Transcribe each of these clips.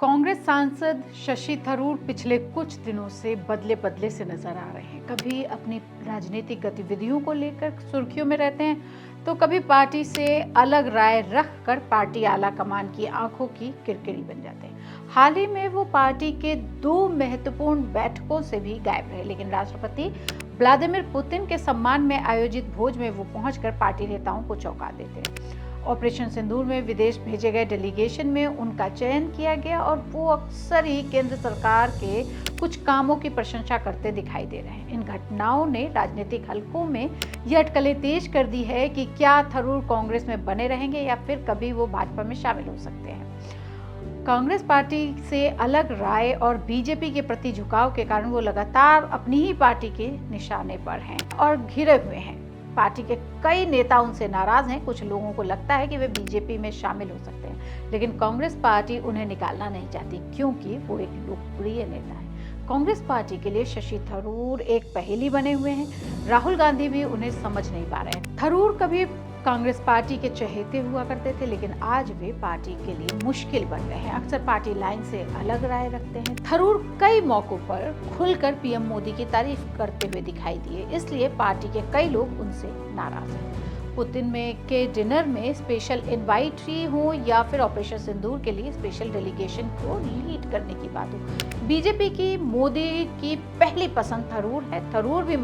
कांग्रेस सांसद शशि थरूर पिछले कुछ दिनों से बदले बदले से नजर आ रहे हैं। कभी अपनी राजनीतिक गतिविधियों को लेकर सुर्खियों में रहते हैं, तो कभी पार्टी से अलग राय रखकर पार्टी आला कमान की आंखों की किरकिरी बन जाते हैं। हाल ही में वो पार्टी के 2 महत्वपूर्ण बैठकों से भी गायब रहे, लेकिन राष्ट्रपति व्लादिमीर पुतिन के सम्मान में आयोजित भोज में वो पहुंचकर पार्टी नेताओं को चौंका देते हैं। ऑपरेशन सिंदूर में विदेश भेजे गए डेलीगेशन में उनका चयन किया गया और वो अक्सर ही केंद्र सरकार के कुछ कामों की प्रशंसा करते दिखाई दे रहे हैं। इन घटनाओं ने राजनीतिक हलकों में ये अटकलें तेज कर दी है कि क्या थरूर कांग्रेस में बने रहेंगे या फिर कभी वो भाजपा में शामिल हो सकते हैं। कांग्रेस पार्टी से अलग राय और बीजेपी के प्रति झुकाव के कारण वो लगातार अपनी ही पार्टी के निशाने पर हैं और घिरे हुए हैं। पार्टी के कई नेता उनसे नाराज हैं। कुछ लोगों को लगता है कि वे बीजेपी में शामिल हो सकते हैं, लेकिन कांग्रेस पार्टी उन्हें निकालना नहीं चाहती क्योंकि वो एक लोकप्रिय नेता है। कांग्रेस पार्टी के लिए शशि थरूर एक पहेली बने हुए हैं। राहुल गांधी भी उन्हें समझ नहीं पा रहे हैं। थरूर कभी कांग्रेस पार्टी के चहेते हुआ करते थे, लेकिन आज वे पार्टी के लिए मुश्किल बन रहे हैं। अक्सर पार्टी लाइन से अलग राय रखते हैं। थरूर कई मौकों पर खुलकर पीएम मोदी की तारीफ करते हुए दिखाई दिए, इसलिए पार्टी के कई लोग उनसे नाराज हैं। पुतिन में के डिनर में स्पेशल इनवाइटरी हो या फिर ऑपरेशन सिंदूर के लिए स्पेशल डेलीगेशन को लीड करने की बात हो, बीजेपी की मोदी की पहली पसंद थरूर है। थरूर भी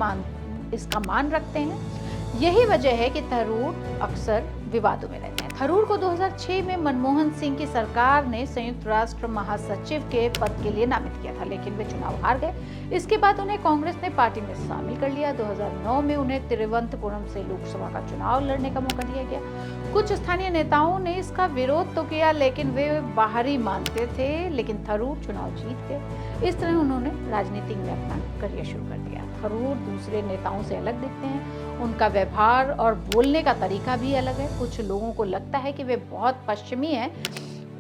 इसका मान रखते हैं। यही वजह है कि थरूर अक्सर विवादों में रहते हैं। थरूर को 2006 में मनमोहन सिंह की सरकार ने संयुक्त राष्ट्र महासचिव के पद के लिए नामित किया था, लेकिन वे चुनाव हार गए। इसके बाद उन्हें कांग्रेस ने पार्टी में शामिल कर लिया। 2009 में उन्हें तिरुवनंतपुरम से लोकसभा का चुनाव लड़ने का मौका दिया गया। कुछ स्थानीय नेताओं ने इसका विरोध तो किया, लेकिन वे बाहरी मानते थे, लेकिन थरूर चुनाव जीत गए। इस तरह उन्होंने राजनीति में अपना करियर शुरू कर दिया। थरूर दूसरे नेताओं से अलग दिखते हैं। उनका व्यवहार और बोलने का तरीका भी अलग है। कुछ लोगों को लगता है कि वे बहुत पश्चिमी हैं।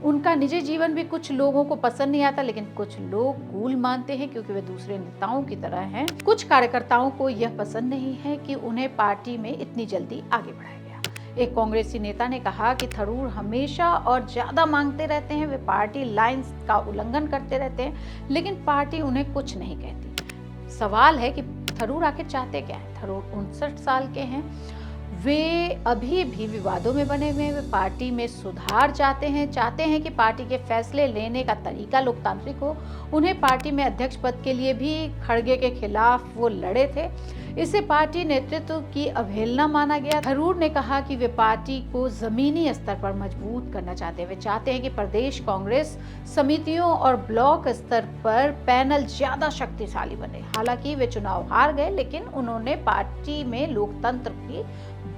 उनका निजी जीवन भी कुछ लोगों को पसंद नहीं आता, लेकिन कुछ लोग कूल मानते हैं क्योंकि वे दूसरे नेताओं की तरह हैं। कुछ कार्यकर्ताओं को यह पसंद नहीं है कि उन्हें पार्टी में इतनी जल्दी आगे बढ़ाया गया। एक कांग्रेसी नेता ने कहा कि थरूर हमेशा और ज्यादा मांगते रहते हैं। वे पार्टी लाइंस का उल्लंघन करते रहते हैं, लेकिन पार्टी उन्हें कुछ नहीं कहती। सवाल है कि थरूर आखिर चाहते क्या है। थरूर 59 साल के हैं। वे अभी भी विवादों में बने हुए हैं। वे पार्टी में सुधार चाहते हैं कि पार्टी के फैसले लेने का तरीका लोकतांत्रिक हो। उन्हें पार्टी में अध्यक्ष पद के लिए भी खड़गे के खिलाफ वो लड़े थे। इसे पार्टी नेतृत्व की अवहेलना माना गया। थरूर ने कहा कि वे पार्टी को जमीनी स्तर पर मजबूत करना चाहते हैं। वे चाहते हैं कि प्रदेश कांग्रेस समितियों और ब्लॉक स्तर पर पैनल ज्यादा शक्तिशाली बने। हालांकि वे चुनाव हार गए, लेकिन उन्होंने पार्टी में लोकतंत्र की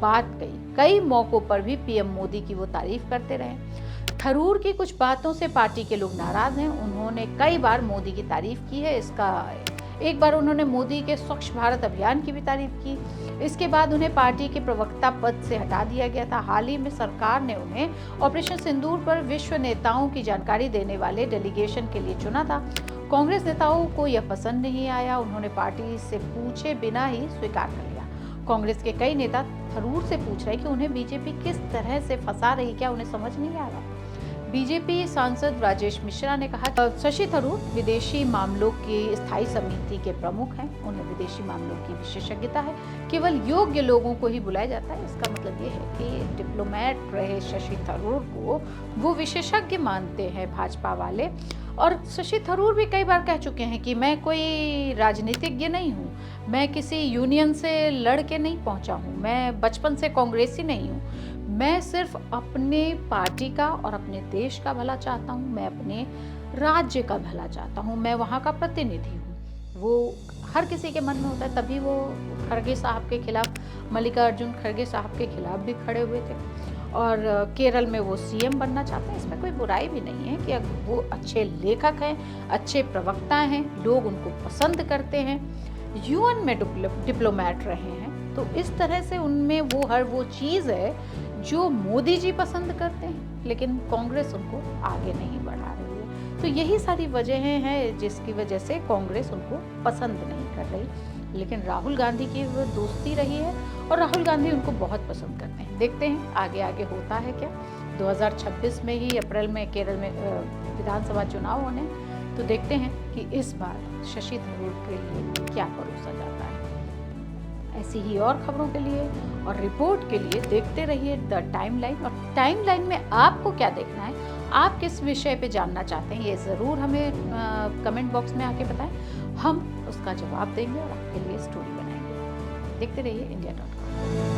बात कही। कई मौकों पर भी पीएम मोदी की वो तारीफ करते रहे। थरूर की कुछ बातों से पार्टी के लोग नाराज हैं। उन्होंने कई बार मोदी की तारीफ की है। एक बार उन्होंने मोदी के स्वच्छ भारत अभियान की भी तारीफ की। इसके बाद उन्हें पार्टी के प्रवक्ता पद से हटा दिया गया था। हाल ही में सरकार ने उन्हें ऑपरेशन सिंदूर पर विश्व नेताओं की जानकारी देने वाले डेलीगेशन के लिए चुना था। कांग्रेस नेताओं को यह पसंद नहीं आया। उन्होंने पार्टी से पूछे बिना ही स्वीकार कर लिया। कांग्रेस के कई नेता थरूर से पूछ रहे कि उन्हें बीजेपी किस तरह से फंसा रही, क्या उन्हें समझ नहीं आ रहा। बीजेपी सांसद राजेश मिश्रा ने कहा, शशि थरूर विदेशी मामलों की स्थायी समिति के प्रमुख हैं। उन्हें विदेशी मामलों की विशेषज्ञता है। केवल योग्य लोगों को ही बुलाया जाता है। इसका मतलब ये है कि डिप्लोमेट रहे शशि थरूर को वो विशेषज्ञ मानते हैं भाजपा वाले। और शशि थरूर भी कई बार कह चुके हैं कि मैं कोई राजनीतिज्ञ नहीं हूँ, मैं किसी यूनियन से लड़ के नहीं पहुंचा हूँ, मैं बचपन से कांग्रेसी नहीं हूँ, मैं सिर्फ अपने पार्टी का और अपने देश का भला चाहता हूँ, मैं अपने राज्य का भला चाहता हूँ, मैं वहाँ का प्रतिनिधि हूँ। वो हर किसी के मन में होता है। तभी वो खड़गे साहब के खिलाफ, मल्लिकार्जुन खड़गे साहब के खिलाफ भी खड़े हुए थे। और केरल में वो सीएम बनना चाहते हैं। इसमें कोई बुराई भी नहीं है कि वो अच्छे लेखक हैं, अच्छे प्रवक्ता हैं, लोग उनको पसंद करते हैं, यूएन में डिप्लोमेट रहे हैं। तो इस तरह से उनमें वो चीज़ है जो मोदी जी पसंद करते हैं, लेकिन कांग्रेस उनको आगे नहीं बढ़ा रही है। तो यही सारी वजहें हैं जिसकी वजह से कांग्रेस उनको पसंद नहीं कर रही। लेकिन राहुल गांधी की वो दोस्ती रही है और राहुल गांधी उनको बहुत पसंद करते हैं। देखते हैं आगे आगे होता है क्या। 2026 में ही अप्रैल में केरल में विधानसभा चुनाव होने, तो देखते हैं कि इस बार शशि थरूर के लिए क्या परोसा जाता है। ऐसी ही और खबरों के लिए और रिपोर्ट के लिए देखते रहिए द टाइमलाइन। और टाइमलाइन में आपको क्या देखना है, आप किस विषय पे जानना चाहते हैं, ये ज़रूर हमें कमेंट बॉक्स में आके बताएं, हम उसका जवाब देंगे और आपके लिए स्टोरी बनाएंगे। देखते रहिए India.com।